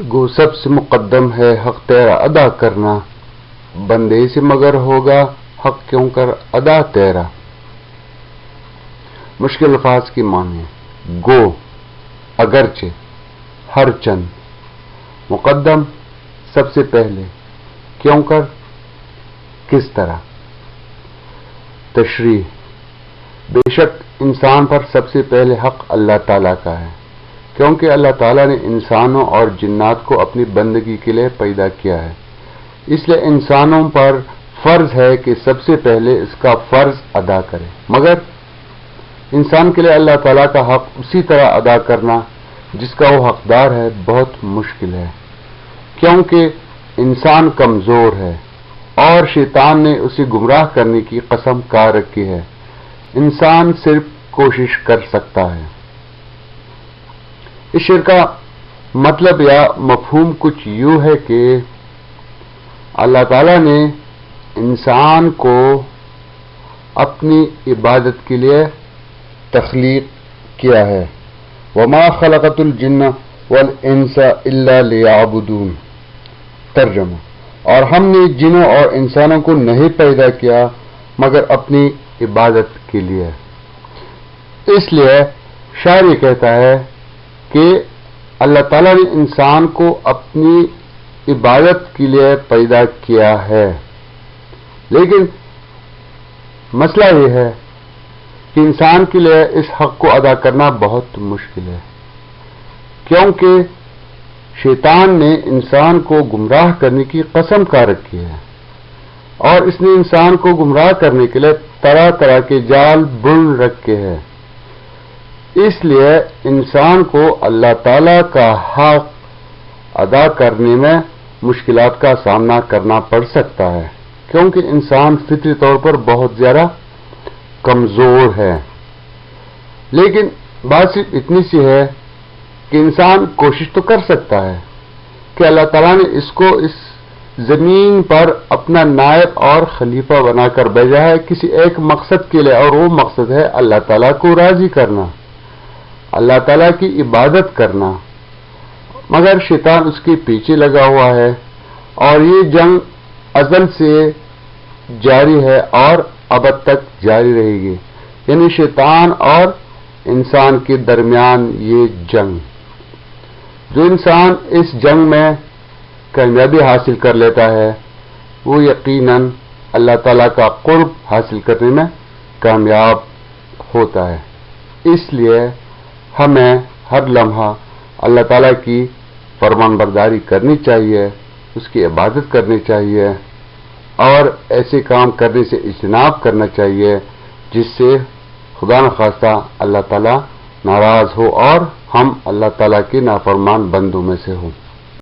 گو سب سے مقدم ہے حق تیرا ادا کرنا، بندے سے مگر ہوگا حق کیوں کر ادا تیرا۔ مشکل الفاظ کی معنی گو اگرچہ، ہر چند، مقدم سب سے پہلے، کیوں کر کس طرح۔ تشریح: بے شک انسان پر سب سے پہلے حق اللہ تعالیٰ کا ہے، کیونکہ اللہ تعالیٰ نے انسانوں اور جنات کو اپنی بندگی کے لیے پیدا کیا ہے، اس لیے انسانوں پر فرض ہے کہ سب سے پہلے اس کا فرض ادا کرے، مگر انسان کے لیے اللہ تعالیٰ کا حق اسی طرح ادا کرنا جس کا وہ حقدار ہے بہت مشکل ہے، کیونکہ انسان کمزور ہے اور شیطان نے اسے گمراہ کرنے کی قسم کھا رکھی ہے۔ انسان صرف کوشش کر سکتا ہے۔ اس شعر کا مطلب یا مفہوم کچھ یوں ہے کہ اللہ تعالیٰ نے انسان کو اپنی عبادت کے لیے تخلیق کیا ہے۔ وَمَا خَلَقَتُ الْجِنَّ وَالْإِنسَ إِلَّا لِيَعْبُدُونَ۔ ترجمہ: اور ہم نے جنوں اور انسانوں کو نہیں پیدا کیا مگر اپنی عبادت کے لیے۔ اس لیے شاعر یہ کہتا ہے کہ اللہ تعالیٰ نے انسان کو اپنی عبادت کے لیے پیدا کیا ہے، لیکن مسئلہ یہ ہے کہ انسان کے لیے اس حق کو ادا کرنا بہت مشکل ہے، کیونکہ شیطان نے انسان کو گمراہ کرنے کی قسم کھا رکھی ہے اور اس نے انسان کو گمراہ کرنے کے لیے طرح طرح کے جال بن رکھے ہیں۔ اس لیے انسان کو اللہ تعالیٰ کا حق ادا کرنے میں مشکلات کا سامنا کرنا پڑ سکتا ہے، کیونکہ انسان فطری طور پر بہت زیادہ کمزور ہے۔ لیکن بات صرف اتنی سی ہے کہ انسان کوشش تو کر سکتا ہے کہ اللہ تعالیٰ نے اس کو اس زمین پر اپنا نائب اور خلیفہ بنا کر بھیجا ہے کسی ایک مقصد کے لیے، اور وہ مقصد ہے اللہ تعالیٰ کو راضی کرنا، اللہ تعالیٰ کی عبادت کرنا، مگر شیطان اس کے پیچھے لگا ہوا ہے اور یہ جنگ ازل سے جاری ہے اور ابد تک جاری رہے گی، یعنی شیطان اور انسان کے درمیان یہ جنگ۔ جو انسان اس جنگ میں کامیابی حاصل کر لیتا ہے وہ یقیناً اللہ تعالیٰ کا قرب حاصل کرنے میں کامیاب ہوتا ہے۔ اس لیے ہمیں ہر لمحہ اللہ تعالیٰ کی فرمان برداری کرنی چاہیے، اس کی عبادت کرنی چاہیے اور ایسے کام کرنے سے اجتناب کرنا چاہیے جس سے خدا نخواستہ اللہ تعالیٰ ناراض ہو اور ہم اللہ تعالیٰ کے نافرمان بندوں میں سے ہوں۔